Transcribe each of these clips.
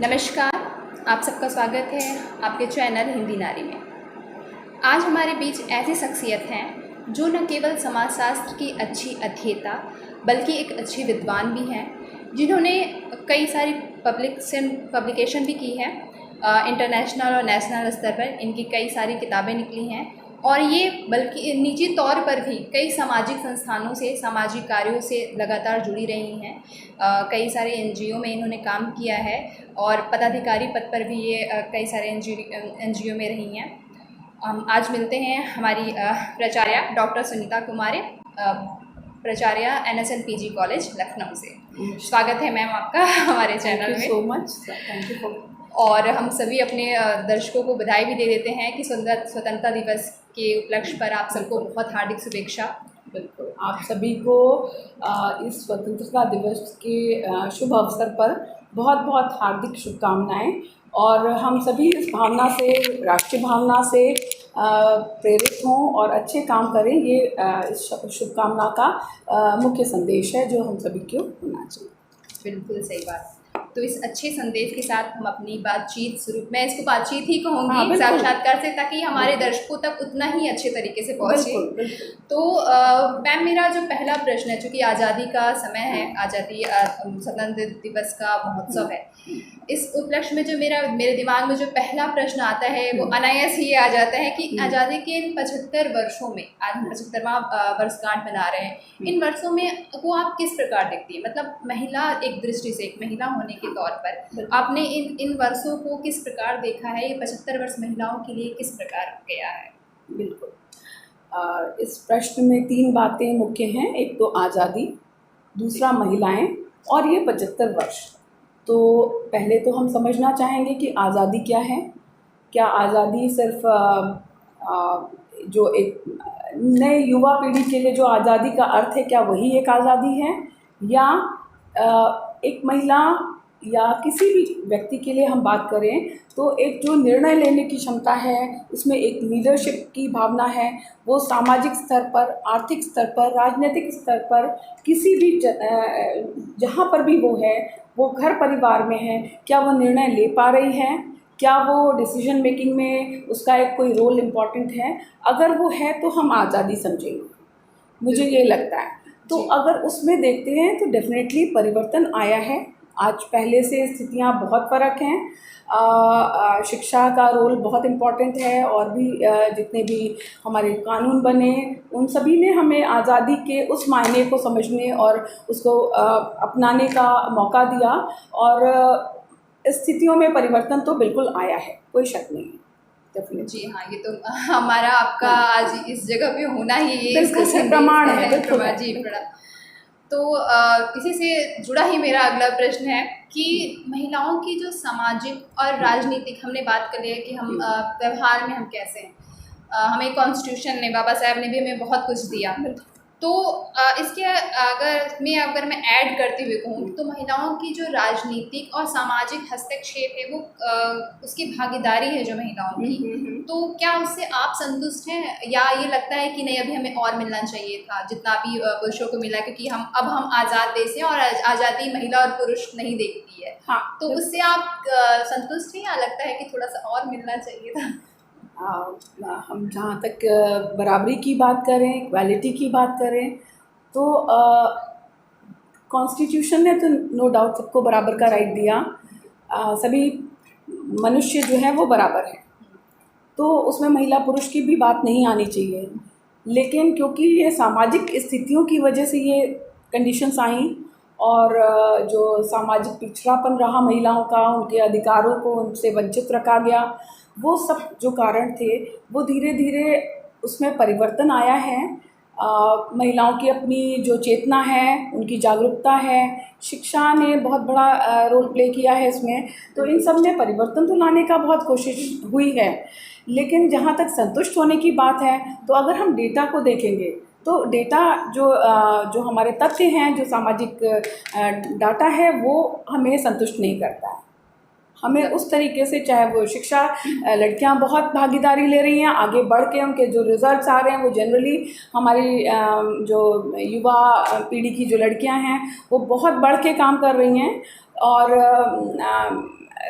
नमस्कार, आप सबका स्वागत है आपके चैनल हिंदी नारी में। आज हमारे बीच ऐसी शख्सियत हैं जो न केवल समाजशास्त्र की अच्छी अध्येता बल्कि एक अच्छी विद्वान भी हैं, जिन्होंने कई सारी पब्लिकेशन भी की है। इंटरनेशनल और नेशनल स्तर पर इनकी कई सारी किताबें निकली हैं और ये बल्कि निजी तौर पर भी कई सामाजिक संस्थानों से, सामाजिक कार्यों से लगातार जुड़ी रही हैं। कई सारे एनजीओ में इन्होंने काम किया है और पदाधिकारी पद पर भी ये कई सारे एनजीओ में रही हैं। हम आज मिलते हैं हमारी प्राचार्य डॉक्टर सुनीता कुमारी, प्राचार्य NSN PG कॉलेज लखनऊ से। स्वागत है मैम आपका हमारे चैनल में। So much, thank you. और हम सभी अपने दर्शकों को बधाई भी दे देते हैं कि स्वतंत्रता दिवस के उपलक्ष्य पर आप सबको बहुत हार्दिक शुभेच्छा। बिल्कुल, आप सभी को इस स्वतंत्रता दिवस के शुभ अवसर पर बहुत बहुत हार्दिक शुभकामनाएं। और हम सभी इस भावना से, राष्ट्रीय भावना से प्रेरित हों और अच्छे काम करें, ये इस शुभकामना का मुख्य संदेश है जो हम सभी को होना चाहिए। बिल्कुल सही बात। तो इस अच्छे संदेश के साथ हम अपनी बातचीत शुरू, मैं इसको बातचीत ही कहूँगी साक्षात्कार से, ताकि हमारे दर्शकों तक उतना ही अच्छे तरीके से पहुँचे। तो मैम, मेरा जो पहला प्रश्न है, चूँकि आज़ादी का समय है, आज़ादी स्वतंत्रता दिवस का महोत्सव है, इस उपलक्ष्य में जो मेरे दिमाग में जो पहला प्रश्न आता है वो अनायास ही आ जाता है कि आज़ादी के इन 75 वर्षों में, आज हम 75वां वर्षगांठ मना रहे हैं, इन वर्षों में वो आप किस प्रकार देखती है? मतलब महिला एक दृष्टि से, एक महिला होने के तौर पर आपने इन वर्षों को किस प्रकार देखा है? ये 75 वर्ष महिलाओं के लिए किस प्रकार गया है? बिल्कुल, इस प्रश्न में 3 बातें मुख्य हैं। एक तो आज़ादी, दूसरा महिलाएं और ये 75 वर्ष। तो पहले तो हम समझना चाहेंगे कि आज़ादी क्या है। क्या आज़ादी सिर्फ जो एक नए युवा पीढ़ी के लिए जो आज़ादी का अर्थ है, क्या वही एक आज़ादी है, या एक महिला या किसी भी व्यक्ति के लिए हम बात करें तो एक जो निर्णय लेने की क्षमता है, उसमें एक लीडरशिप की भावना है, वो सामाजिक स्तर पर, आर्थिक स्तर पर, राजनीतिक स्तर पर, किसी भी जहाँ पर भी वो है, वो घर परिवार में है, क्या वो निर्णय ले पा रही है, क्या वो डिसीजन मेकिंग में उसका एक कोई रोल इम्पॉर्टेंट है? अगर वो है तो हम आज़ादी समझेंगे, मुझे ये लगता है। तो अगर उसमें देखते हैं तो डेफिनेटली परिवर्तन आया है। आज पहले से स्थितियाँ बहुत फ़र्क हैं। शिक्षा का रोल बहुत इम्पॉर्टेंट है, और भी जितने भी हमारे कानून बने, उन सभी ने हमें आज़ादी के उस मायने को समझने और उसको अपनाने का मौका दिया। और स्थितियों में परिवर्तन तो बिल्कुल आया है, कोई शक नहीं है। जी हाँ, ये तो हमारा आपका आज इस जगह पे होना ही ये इसका प्रमाण है। जी बड़ा। तो इसी से जुड़ा ही मेरा अगला प्रश्न है कि महिलाओं की जो सामाजिक और राजनीतिक, हमने बात कर लिया कि हम व्यवहार में हम कैसे हैं, हमें कॉन्स्टिट्यूशन ने, बाबा साहब ने भी हमें बहुत कुछ दिया। तो इसके अगर मैं ऐड करते हुए कहूँ तो महिलाओं की जो राजनीतिक और सामाजिक हस्तक्षेप है, वो उसकी भागीदारी है जो महिलाओं की, तो क्या उससे आप संतुष्ट हैं, या ये लगता है कि नहीं, अभी हमें और मिलना चाहिए था जितना भी पुरुषों को मिला, क्योंकि हम आज़ाद देश हैं और आज़ादी महिला और पुरुष नहीं देखती है। हाँ, तो उससे आप संतुष्ट हैं, या लगता है कि थोड़ा सा और मिलना चाहिए था? हम जहाँ तक बराबरी की बात करें, इक्वालिटी की बात करें, तो कॉन्स्टिट्यूशन ने तो नो डाउट सबको बराबर का राइट दिया। सभी मनुष्य जो हैं वो बराबर हैं, तो उसमें महिला पुरुष की भी बात नहीं आनी चाहिए। लेकिन क्योंकि ये सामाजिक स्थितियों की वजह से ये कंडीशंस आई, और जो सामाजिक पिछड़ापन रहा महिलाओं का, उनके अधिकारों को उनसे वंचित रखा गया, वो सब जो कारण थे, वो धीरे धीरे उसमें परिवर्तन आया है। महिलाओं की अपनी जो चेतना है, उनकी जागरूकता है, शिक्षा ने बहुत बड़ा रोल प्ले किया है इसमें। तो इन सब में परिवर्तन तो लाने का बहुत कोशिश हुई है। लेकिन जहाँ तक संतुष्ट होने की बात है, तो अगर हम डेटा को देखेंगे तो डेटा जो हमारे तथ्य हैं, जो सामाजिक डाटा है, वो हमें संतुष्ट नहीं करता है। हमें उस तरीके से, चाहे वो शिक्षा, लड़कियां बहुत भागीदारी ले रही हैं, आगे बढ़ के उनके जो रिज़ल्ट्स आ रहे हैं वो जनरली हमारी जो युवा पीढ़ी की जो लड़कियां हैं वो बहुत बढ़ के काम कर रही हैं। और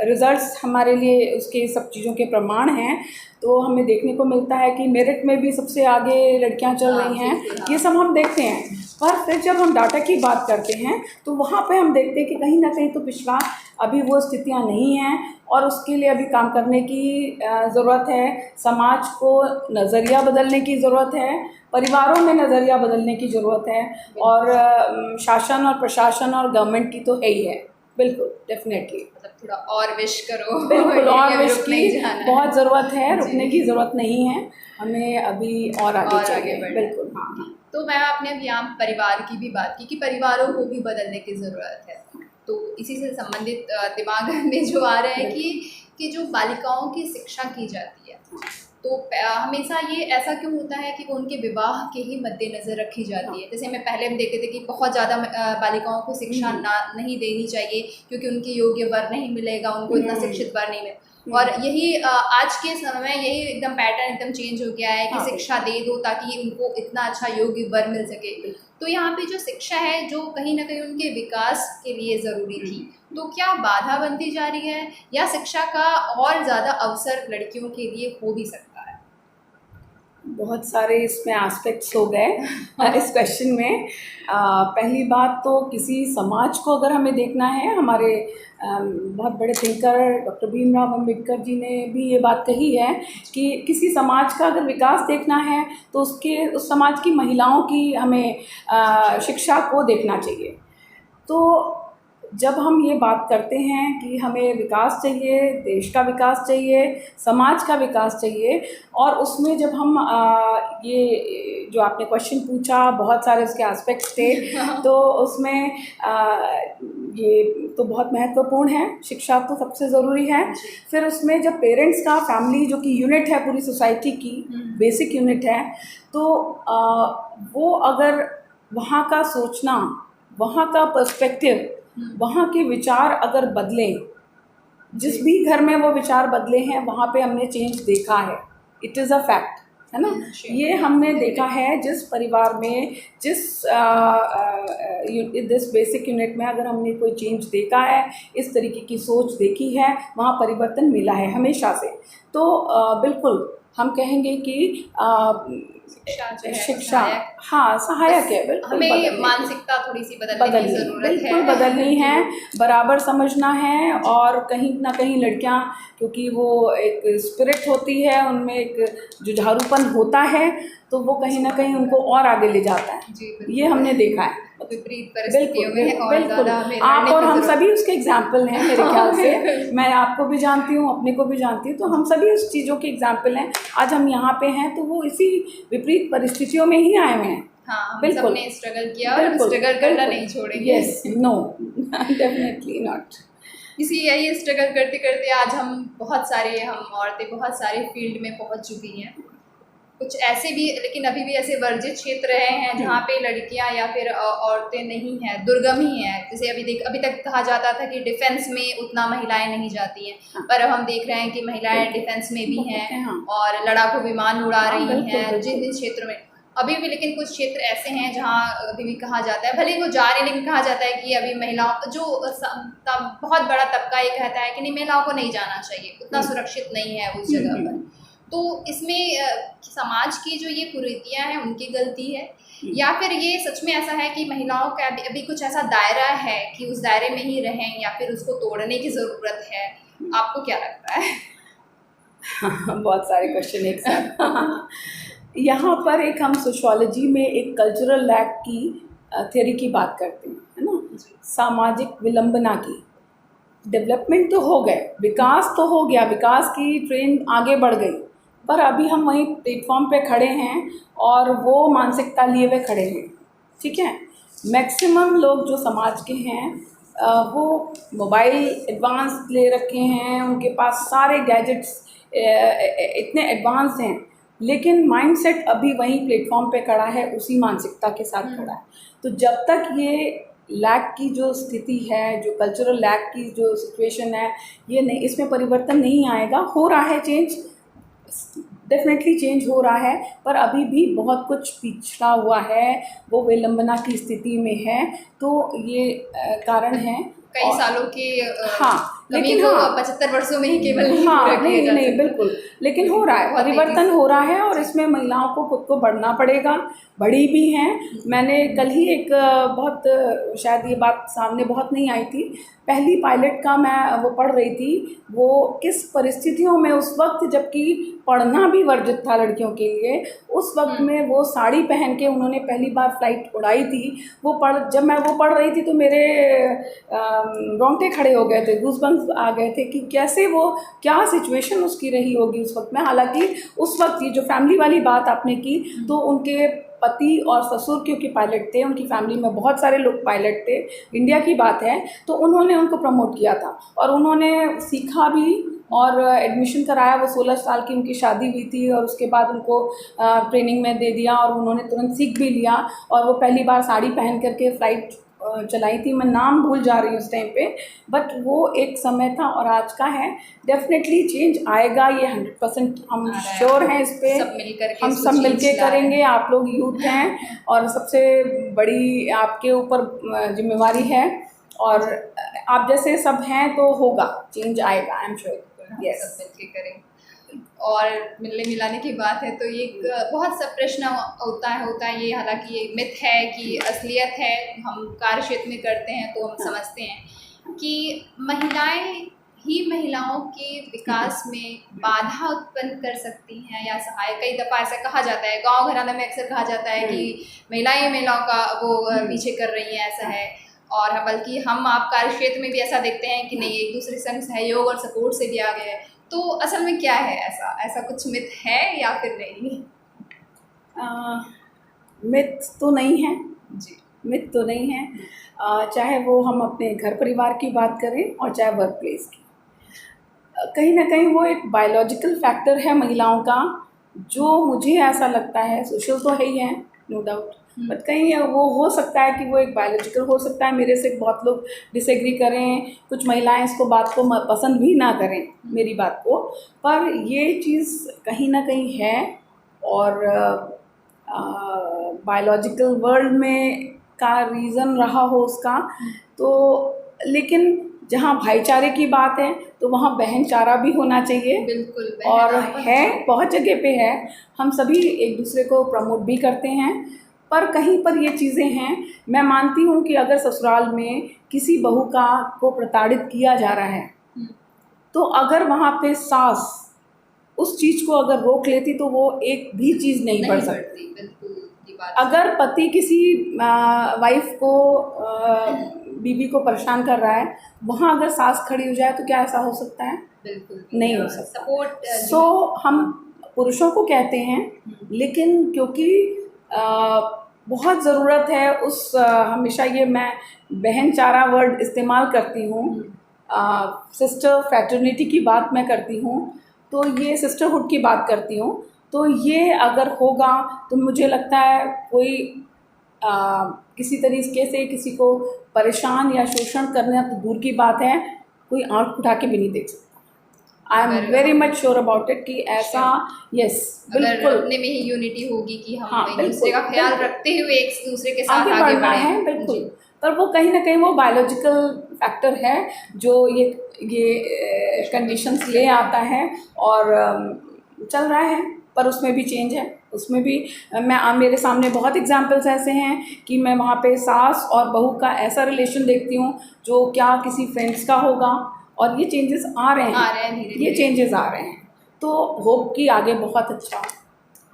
रिज़ल्ट्स हमारे लिए उसके सब चीज़ों के प्रमाण हैं, तो हमें देखने को मिलता है कि मेरिट में भी सबसे आगे लड़कियां चल रही हैं। ये सब हम देखते हैं। पर फिर जब हम डाटा की बात करते हैं तो वहाँ पे हम देखते हैं कि कहीं ना कहीं तो पिछड़ा अभी वो स्थितियाँ नहीं हैं और उसके लिए अभी काम करने की ज़रूरत है। समाज को नज़रिया बदलने की ज़रूरत है, परिवारों में नज़रिया बदलने की ज़रूरत है, और शासन और प्रशासन और गवर्नमेंट की तो है ही है। बिल्कुल, डेफिनेटली। मतलब थोड़ा और विश करो। बिल्कुल, और अभी विश रुक नहीं की जाना है। बहुत ज़रूरत है, जी। रुकने की ज़रूरत नहीं है, हमें अभी और आगे और चाहिए। आगे बढ़ना है। बिल्कुल, हाँ। तो मैं आपने अब यहाँ परिवार की भी बात की कि परिवारों को भी बदलने की ज़रूरत है। तो इसी से संबंधित दिमाग में जो आ रहा है कि जो बालिकाओं की शिक्षा की जाती है, तो हमेशा ये ऐसा क्यों होता है कि वो उनके विवाह के ही मद्देनज़र रखी जाती है। जैसे हमें पहले हम देखते थे कि बहुत ज़्यादा बालिकाओं को शिक्षा नहीं देनी चाहिए क्योंकि उनके योग्य वर नहीं मिलेगा, उनको इतना शिक्षित वर नहीं मिलेगा। और यही आज के समय में यही एकदम पैटर्न एकदम चेंज हो गया है कि शिक्षा दे दो ताकि उनको इतना अच्छा योग्य वर मिल सके। तो यहाँ पे जो शिक्षा है जो कहीं ना कहीं उनके विकास के लिए ज़रूरी थी, तो क्या बाधा बनती जा रही है या शिक्षा का और ज़्यादा अवसर लड़कियों के लिए हो भी सकता है? बहुत सारे इसमें एस्पेक्ट्स हो गए इस क्वेश्चन में। पहली बात तो किसी समाज को अगर हमें देखना है, हमारे बहुत बड़े थिंकर डॉक्टर भीमराव अम्बेडकर जी ने भी ये बात कही है कि किसी समाज का अगर विकास देखना है तो उस समाज की महिलाओं की हमें शिक्षा को देखना चाहिए। तो जब हम ये बात करते हैं कि हमें विकास चाहिए, देश का विकास चाहिए, समाज का विकास चाहिए, और उसमें जब हम ये जो आपने क्वेश्चन पूछा, बहुत सारे उसके एस्पेक्ट्स थे, तो उसमें ये तो बहुत महत्वपूर्ण है। शिक्षा तो सबसे ज़रूरी है। फिर उसमें जब पेरेंट्स का, फैमिली जो कि यूनिट है पूरी सोसाइटी की, बेसिक यूनिट है, तो वो अगर वहाँ का सोचना, वहाँ का पर्सपेक्टिव, वहाँ के विचार अगर बदलें, जिस भी घर में वो विचार बदले हैं वहाँ पे हमने चेंज देखा है। इट इज़ अ फैक्ट, है ना। ये हमने देखा है जिस परिवार में, दिस बेसिक यूनिट में अगर हमने कोई चेंज देखा है, इस तरीके की सोच देखी है, वहाँ परिवर्तन मिला है हमेशा से। तो बिल्कुल हम कहेंगे कि शिक्षा हाँ सहायक है। बिल्कुल हमें मानसिकता थोड़ी सी बदलने की ज़रूरत है। बिल्कुल बदलनी है, बराबर समझना है। और कहीं ना कहीं लड़कियां, क्योंकि वो एक स्पिरिट होती है, उनमें एक जुझारूपन होता है, तो वो कहीं ना कहीं उनको और आगे ले जाता है। ये हमने देखा है विपरीत परिस्थितियों में और बिल्कुल। आप और हम सभी उसके एग्जाम्पल हैं मेरे ख्याल से। मैं आपको भी जानती हूँ, अपने को भी जानती हूँ, तो हम सभी उस चीज़ों के एग्जाम्पल हैं। आज हम यहाँ पे हैं तो वो इसी विपरीत परिस्थितियों में ही आए हुए हैं। हाँ, बिल्कुल, सबने स्ट्रगल किया और स्ट्रगल करना नहीं छोड़ेंगे। Yes, no, definitely not. इसी यही स्ट्रगल करते करते आज हम औरतें बहुत सारे फील्ड में पहुंच चुकी हैं। कुछ ऐसे भी, लेकिन अभी भी ऐसे वर्जित क्षेत्र रहे हैं जहाँ पे लड़कियाँ या फिर औरतें नहीं हैं, दुर्गम ही हैं। जैसे अभी तक कहा जाता था कि डिफेंस में उतना महिलाएं नहीं जाती हैं, पर अब हम देख रहे हैं कि महिलाएं डिफेंस में भी हैं और लड़ाकू विमान उड़ा रही हैं जिन जिन क्षेत्रों में। अभी भी लेकिन कुछ क्षेत्र ऐसे हैं जहाँ अभी भी कहा जाता है, भले ही वो जा रहे, लेकिन कहा जाता है कि अभी महिलाओं जो बहुत बड़ा तबका ये कहता है कि नहीं, महिलाओं को नहीं जाना चाहिए, उतना सुरक्षित नहीं है उस जगह पर। तो इसमें समाज की जो ये कुरीतियाँ हैं उनकी गलती है, या फिर ये सच में ऐसा है कि महिलाओं का अभी कुछ ऐसा दायरा है कि उस दायरे में ही रहें, या फिर उसको तोड़ने की ज़रूरत है? आपको क्या लगता है? बहुत सारे क्वेश्चन एक साथ। यहाँ पर एक हम सोशियोलॉजी में एक कल्चरल लैग की थ्योरी की बात करते हैं, है ना, सामाजिक विलंबना की। डेवलपमेंट तो हो गए, विकास तो हो गया, विकास की ट्रेन आगे बढ़ गई, पर अभी हम वहीं प्लेटफॉर्म पे खड़े हैं और वो मानसिकता लिए हुए खड़े हैं। ठीक है, मैक्सिमम लोग जो समाज के हैं वो मोबाइल एडवांस ले रखे हैं, उनके पास सारे गैजेट्स इतने एडवांस हैं, लेकिन माइंडसेट अभी वहीं प्लेटफॉर्म पे खड़ा है, उसी मानसिकता के साथ खड़ा है। तो जब तक ये लैग की जो स्थिति है, जो कल्चरल लैग की जो सिचुएशन है, ये नहीं, इसमें परिवर्तन नहीं आएगा। हो रहा है चेंज, डेफिनेटली चेंज हो रहा है, पर अभी भी बहुत कुछ पिछड़ा हुआ है, वो विलंबना की स्थिति में है। तो ये कारण है। कई सालों के हाँ, कमी लेकिन को हाँ 75 वर्षों में ही केवल नहीं हाँ पूरा किया नहीं जा नहीं सकता। बिल्कुल, लेकिन हो रहा है, बहुत तेजी परिवर्तन से। हो रहा है और इसमें महिलाओं को खुद को बढ़ना पड़ेगा, बड़ी भी हैं। मैंने कल ही एक बहुत शायद ये बात सामने बहुत नहीं आई थी, पहली पायलट का मैं वो पढ़ रही थी, वो किस परिस्थितियों में उस वक्त, जबकि पढ़ना भी वर्जित था लड़कियों के लिए, उस वक्त में वो साड़ी पहन के उन्होंने पहली बार फ्लाइट उड़ाई थी। जब मैं वो पढ़ रही थी तो मेरे रोंगटे खड़े हो गए थे, गूज़बम्प्स आ गए थे कि कैसे वो, क्या सिचुएशन उसकी रही होगी उस वक्त में। हालांकि उस वक्त ये जो फैमिली वाली बात आपने की, तो उनके पति और ससुर क्योंकि पायलट थे, उनकी फैमिली में बहुत सारे लोग पायलट थे, इंडिया की बात है, तो उन्होंने उनको प्रमोट किया था और उन्होंने सीखा भी और एडमिशन कराया। वो 16 साल की उनकी शादी हुई थी और उसके बाद उनको ट्रेनिंग में दे दिया और उन्होंने तुरंत सीख भी लिया और वो पहली बार साड़ी पहन करके फ़्लाइट चलाई थी। मैं नाम भूल जा रही हूँ उस टाइम पे, बट वो एक समय था और आज का है। डेफिनेटली चेंज आएगा, ये 100% हम श्योर हैं इस पे। सब मिलकर के हम इसको सब मिलके change ला रहे हैं। करेंगे, आप लोग यूथ हैं और सबसे बड़ी आपके ऊपर जिम्मेवारी है और आप जैसे सब हैं तो होगा, चेंज आएगा, आई एम श्योर। हम यस, सब मिलके करें। और मिलने मिलाने की बात है तो ये एक बहुत सा प्रश्न होता है ये, हालांकि ये मिथ है कि असलियत है, हम कार्य क्षेत्र में करते हैं तो हम समझते हैं कि महिलाएं ही महिलाओं के विकास में बाधा उत्पन्न कर सकती हैं या सहायक। कई दफ़ा ऐसा कहा जाता है, गांव घराना में अक्सर कहा जाता है कि महिलाएं महिलाओं का वो पीछे कर रही हैं, ऐसा है। और बल्कि हम आप कार्य क्षेत्र में भी ऐसा देखते हैं कि नहीं, एक दूसरे संग सहयोग और सपोर्ट से भी आगे है। तो असल में क्या है, ऐसा कुछ मिथ है या फिर नहीं? मिथ तो नहीं है जी, मिथ तो नहीं है। चाहे वो हम अपने घर परिवार की बात करें और चाहे वर्क प्लेस की, कहीं ना कहीं वो एक बायोलॉजिकल फैक्टर है महिलाओं का, जो मुझे ऐसा लगता है, सोशल तो है ही है नो डाउट, बट कहीं वो हो सकता है कि वो एक बायोलॉजिकल हो सकता है। मेरे से बहुत लोग डिसएग्री करें, कुछ महिलाएं इसको बात को पसंद भी ना करें मेरी बात को, पर ये चीज़ कहीं ना कहीं है और बायोलॉजिकल वर्ल्ड में का रीज़न रहा हो उसका तो। लेकिन जहाँ भाईचारे की बात है तो वहाँ बहनचारा भी होना चाहिए। बिल्कुल। और है, बहुत जगह पे है, हम सभी एक दूसरे को प्रमोट भी करते हैं, पर कहीं पर ये चीज़ें हैं। मैं मानती हूँ कि अगर ससुराल में किसी बहू को प्रताड़ित किया जा रहा है, तो अगर वहाँ पे सास उस चीज़ को अगर रोक लेती तो वो एक भी चीज़ नहीं बढ़ सकती। बिल्कुल ये बात। अगर पति किसी वाइफ को बीवी को परेशान कर रहा है, वहाँ अगर सास खड़ी हो जाए तो क्या ऐसा हो सकता है? बिल्कुल नहीं हो सकता। सपोर्ट। सो हम पुरुषों को कहते हैं, लेकिन क्योंकि बहुत ज़रूरत है उस हमेशा ये मैं बहनचारा वर्ड इस्तेमाल करती हूँ, सिस्टर फ्रैटर्निटी की बात मैं करती हूँ, तो ये सिस्टरहुड की बात करती हूँ। तो ये अगर होगा तो मुझे लगता है कोई किसी तरीके से किसी को परेशान या शोषण करना तो दूर की बात है, कोई आँख उठा के भी नहीं देख सकता। I am very much sure about it कि ऐसा, यस बिल्कुल, अपने में ही यूनिटी होगी कि हम हाँ, एक दूसरे का ख्याल रखते हुए एक दूसरे के साथ आगे बढ़ना बढ़े है, बिल्कुल। पर वो कहीं ना कहीं वो बायोलॉजिकल फैक्टर है जो ये कंडीशंस ले आता है और चल रहा है, पर उसमें भी चेंज है। उसमें भी मेरे सामने बहुत एग्जांपल्स ऐसे हैं कि मैं वहाँ पे सास और बहू का ऐसा रिलेशन देखती हूँ जो क्या किसी फ्रेंड्स का होगा, और ये चेंजेस आ रहे हैं धीरे-धीरे। ये चेंजेस आ रहे हैं, तो होप कि आगे बहुत अच्छा।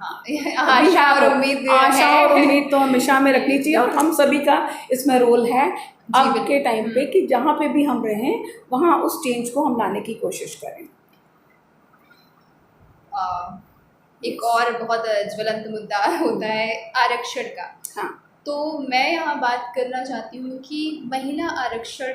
हाँ, आशा और उम्मीद आशा है। और उम्मीद तो हमेशा में रखनी चाहिए और हम सभी का इसमें रोल है अब के टाइम पे कि जहाँ पे भी हम रहें वहाँ उस चेंज को हम लाने की कोशिश करें। एक और बहुत ज्वलंत मुद्दा होता है आरक्षण का। हाँ, तो मैं यहाँ बात करना चाहती हूँ कि महिला आरक्षण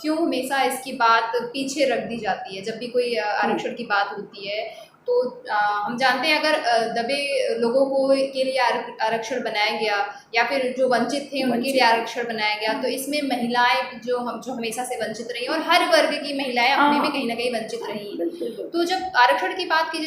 क्यों हमेशा इसकी बात पीछे रख दी जाती है। जब भी कोई आरक्षण की बात होती है तो हम जानते हैं अगर दबे लोगों को के लिए आरक्षण बनाया गया या फिर जो वंचित थे उनके लिए आरक्षण बनाया गया, तो इसमें महिलाएं जो हमेशा से वंचित रही और हर वर्ग की महिलाएं अपने में कहीं ना कहीं वंचित रही हैं। तो जब आरक्षण की बात की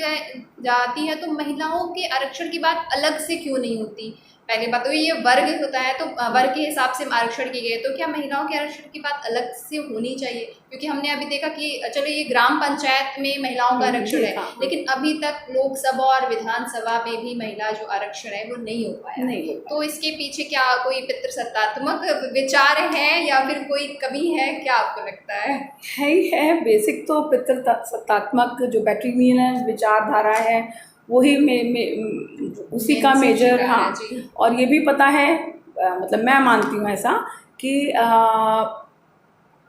जाती है तो महिलाओं के आरक्षण की बात अलग से क्यों नहीं होती? पहली बात तो ये वर्ग होता है, तो वर्ग के हिसाब से आरक्षण की गई, तो क्या महिलाओं के आरक्षण की बात अलग से होनी चाहिए? क्योंकि हमने अभी देखा कि चलो ये ग्राम पंचायत में महिलाओं का आरक्षण है, लेकिन अभी तक लोकसभा और विधानसभा में भी महिला जो आरक्षण है वो नहीं हो पाया। नहीं। तो इसके पीछे क्या कोई पितृसत्तात्मक विचार है या फिर कोई कमी है, क्या आपको लगता है? ही है बेसिक तो पितृसत्तात्मक जो पैट्रिलिनियल विचारधारा है वही उसी का मेजर। हाँ, और ये भी पता है, मतलब मैं मानती हूँ ऐसा कि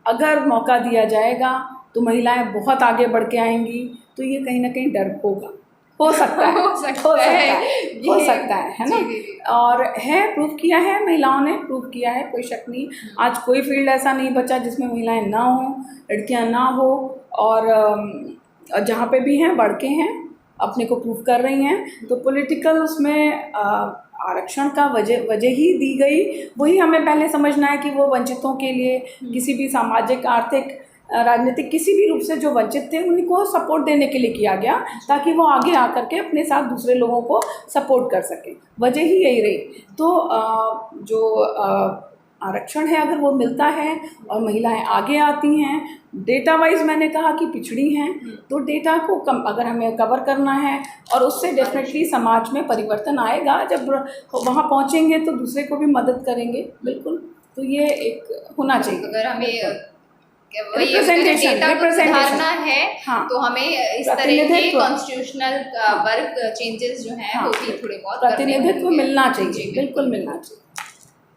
अगर मौका दिया जाएगा तो महिलाएं बहुत आगे बढ़ के आएंगी, तो ये कहीं ना कहीं डर होगा, हो सकता है हो सकता है ना। और है, प्रूव किया है, महिलाओं ने प्रूव किया है, कोई शक नहीं। आज कोई फील्ड ऐसा नहीं बचा जिसमें महिलाएं ना हो, लड़कियां ना हो, और जहाँ पे भी हैं बढ़ के हैं, अपने को प्रूव कर रही हैं। तो पॉलिटिकल उसमें आरक्षण का वजह ही दी गई, वही हमें पहले समझना है कि वो वंचितों के लिए, किसी भी सामाजिक, आर्थिक, राजनीतिक किसी भी रूप से जो वंचित थे उनको सपोर्ट देने के लिए किया गया, ताकि वो आगे आकर के अपने साथ दूसरे लोगों को सपोर्ट कर सकें। वजह ही यही रही। तो जो आरक्षण है अगर वो मिलता है और महिलाएं आगे आती हैं, डेटा वाइज मैंने कहा कि पिछड़ी हैं, तो डेटा को अगर हमें कवर करना है, और उससे डेफिनेटली समाज में परिवर्तन आएगा। जब वहाँ पहुँचेंगे तो दूसरे को भी मदद करेंगे, बिल्कुल। तो ये एक होना चाहिए। अगर हमें रिप्रेजेंटेशन सुधारना है, हाँ, तो हमें इस तरह के कॉन्स्टिट्यूशनल वर्क चेंजेस जो हैं वो भी थोड़े बहुत प्रतिनिधित्व मिलना चाहिए, बिल्कुल मिलना चाहिए।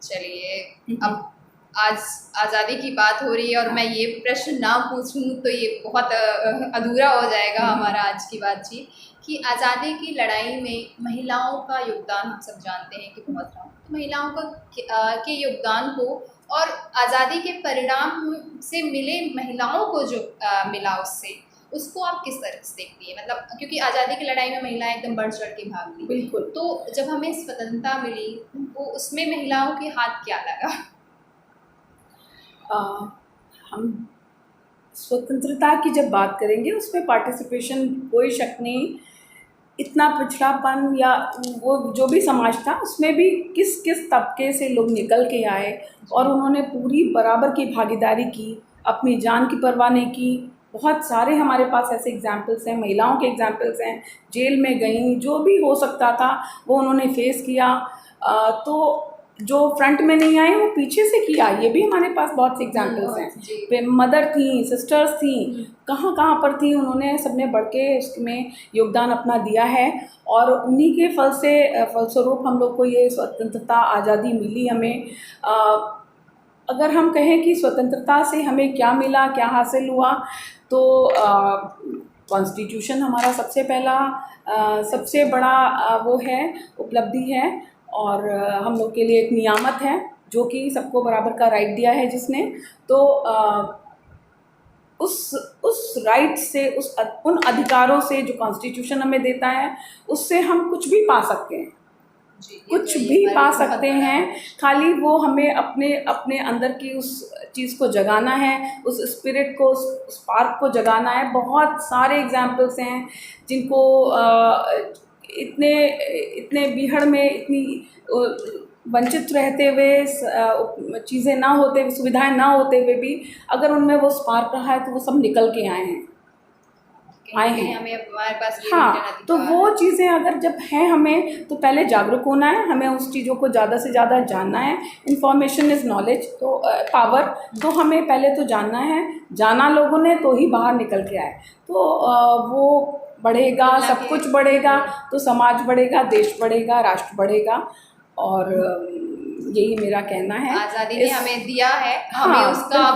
चलिए, अब आज आज़ादी की बात हो रही है और मैं ये प्रश्न ना पूछूं तो ये बहुत अधूरा हो जाएगा हमारा आज की बातचीत, कि आज़ादी की लड़ाई में महिलाओं का योगदान हम सब जानते हैं कि बहुत रहा। तो महिलाओं के योगदान को और आज़ादी के परिणाम से मिले महिलाओं को जो मिला उसको आप किस तरह से देखती है? मतलब क्योंकि आज़ादी की लड़ाई में महिलाएं एकदम बढ़ चढ़ के भाग ली, बिल्कुल। तो जब हमें स्वतंत्रता मिली तो उसमें महिलाओं के हाथ क्या लगा? हम स्वतंत्रता की जब बात करेंगे उसमें पार्टिसिपेशन, कोई शक नहीं, इतना पिछड़ापन या वो जो भी समाज था उसमें भी किस किस तबके से लोग निकल के आए और उन्होंने पूरी बराबर की भागीदारी की, अपनी जान की परवाह नहीं की। बहुत सारे हमारे पास ऐसे एग्जाम्पल्स हैं, महिलाओं के एग्जाम्पल्स हैं, जेल में गई, जो भी हो सकता था वो उन्होंने फेस किया। तो जो फ्रंट में नहीं आए वो पीछे से किया, ये भी हमारे पास बहुत से एग्जाम्पल्स हैं। फिर मदर थी, सिस्टर्स थी, कहाँ कहाँ पर थी, उन्होंने सबने बढ़ के इसमें योगदान अपना दिया है, और उन्हीं के फलस्वरूप हम लोग को ये स्वतंत्रता, आज़ादी मिली हमें। अगर हम कहें कि स्वतंत्रता से हमें क्या मिला, क्या हासिल हुआ, तो कॉन्स्टिट्यूशन हमारा सबसे पहला सबसे बड़ा वो है, उपलब्धि है, और हम लोग के लिए एक नियामत है जो कि सबको बराबर का राइट दिया है जिसने। तो उस राइट से, उन अधिकारों से जो कॉन्स्टिट्यूशन हमें देता है, उससे हम कुछ भी पा सकते हैं, कुछ भी पा सकते हैं। खाली वो हमें अपने अंदर की उस चीज़ को जगाना है, उस स्पिरिट को, उस स्पार्क को जगाना है। बहुत सारे एग्जाम्पल्स हैं जिनको इतने बीहड़ में, इतनी वंचित रहते हुए, चीज़ें ना होते हुए, सुविधाएं ना होते हुए भी अगर उनमें वो स्पार्क रहा है तो वो सब निकल के आए हैं। हमारे पास ये हाँ, तो वो चीज़ें अगर जब हैं हमें, तो पहले जागरूक होना है, हमें उस चीज़ों को ज़्यादा से ज़्यादा जानना है। इन्फॉर्मेशन इज़ नॉलेज, तो पावर, तो हमें पहले तो जानना है, जाना लोगों ने तो ही बाहर निकल के आए। तो वो बढ़ेगा, सब कुछ बढ़ेगा, तो समाज बढ़ेगा, देश बढ़ेगा, राष्ट्र बढ़ेगा। और यही मेरा कहना है। आज़ादी ने हमें दिया है, हमें उसका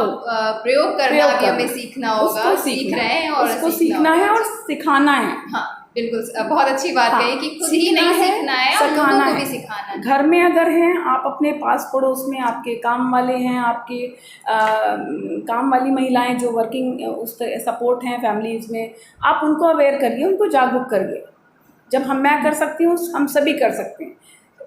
प्रयोग करना भी हमें सीखना होगा, सीख रहे हैं, और उसको सीखना है और सिखाना है। हाँ, बिल्कुल, बहुत अच्छी बात कही कि खुद ही नहीं सीखना है और लोगों को भी सिखाना है। घर में अगर हैं आप, अपने पास पड़ोस में आपके काम वाले हैं, आपके काम वाली महिलाएं जो वर्किंग उस सपोर्ट हैं फैमिलीज़ में, आप उनको अवेयर करिए, उनको जागरूक करिए। जब मैं कर सकती हूँ, हम सभी कर सकते हैं।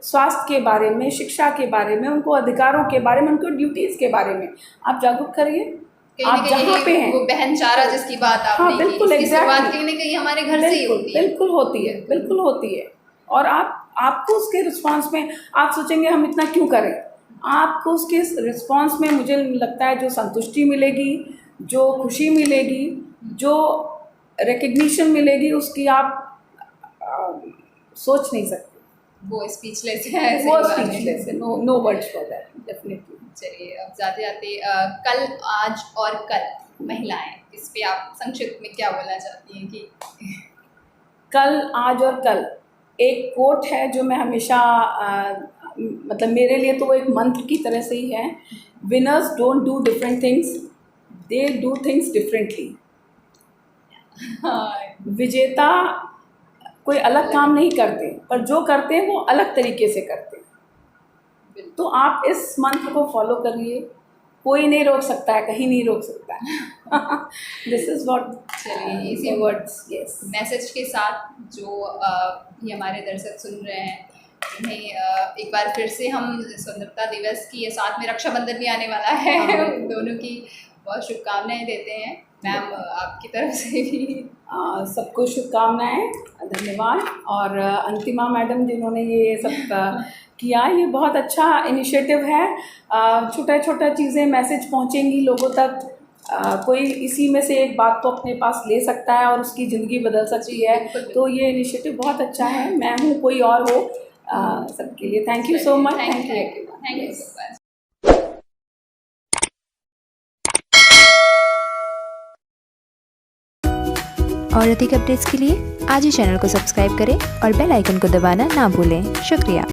स्वास्थ्य के बारे में, शिक्षा के बारे में, उनको अधिकारों के बारे में, उनको ड्यूटीज़ के बारे में आप जागरूक करिए। आप जहाँ पे हैं, वो बहनचारा जिसकी बात आपने की, इसकी शुरुआत कहीं ना कहीं हमारे घर से ही होती है। बिल्कुल होती है, बिल्कुल होती है। और आपको उसके रिस्पांस में आप सोचेंगे हम इतना क्यों करें, आपको उसके रिस्पांस में मुझे लगता है जो संतुष्टि मिलेगी, जो खुशी मिलेगी, जो रिकग्निशन मिलेगी, उसकी आप सोच नहीं सकते। वो स्पीचलेस है, ऐसे वो ही बात है। स्पीचलेस है, no words for that, definitely. चलिए अब जाते जाते कल, आज और कल महिलाएं, इस पे आप संक्षिप्त में क्या बोलना चाहती हैं कि कल, आज और कल एक कोट है जो मैं हमेशा मतलब मेरे लिए तो वो एक मंत्र की तरह से ही है, winners don't do different things, they do things differently. विजेता कोई अलग काम नहीं करते, पर जो करते हैं वो अलग तरीके से करते हैं। तो आप इस मंत्र को फॉलो करिए, कोई नहीं रोक सकता है, कहीं नहीं रोक सकता है। दिस इज व्हाट, चलिए इसी वर्ड्स, यस, मैसेज के साथ जो भी हमारे दर्शक सुन रहे हैं उन्हें एक बार फिर से हम स्वतंत्रता दिवस की, ये साथ में रक्षाबंधन भी आने वाला है, उन दोनों की बहुत शुभकामनाएं देते हैं। मैम आपकी तरफ से भी सबको शुभकामनाएं, धन्यवाद। और अंतिमा मैडम जिन्होंने ये सब किया, ये बहुत अच्छा इनिशिएटिव है। छोटा छोटा चीज़ें मैसेज पहुंचेंगी लोगों तक, कोई इसी में से एक बात तो अपने पास ले सकता है और उसकी ज़िंदगी बदल सकती है। तो ये इनिशिएटिव बहुत अच्छा है, मैं हूँ कोई और हो, सबके लिए thank you so much. Thank you so much. और अधिक अपडेट्स के लिए आज ही चैनल को सब्सक्राइब करें और बेल आइकन को दबाना ना भूलें। शुक्रिया।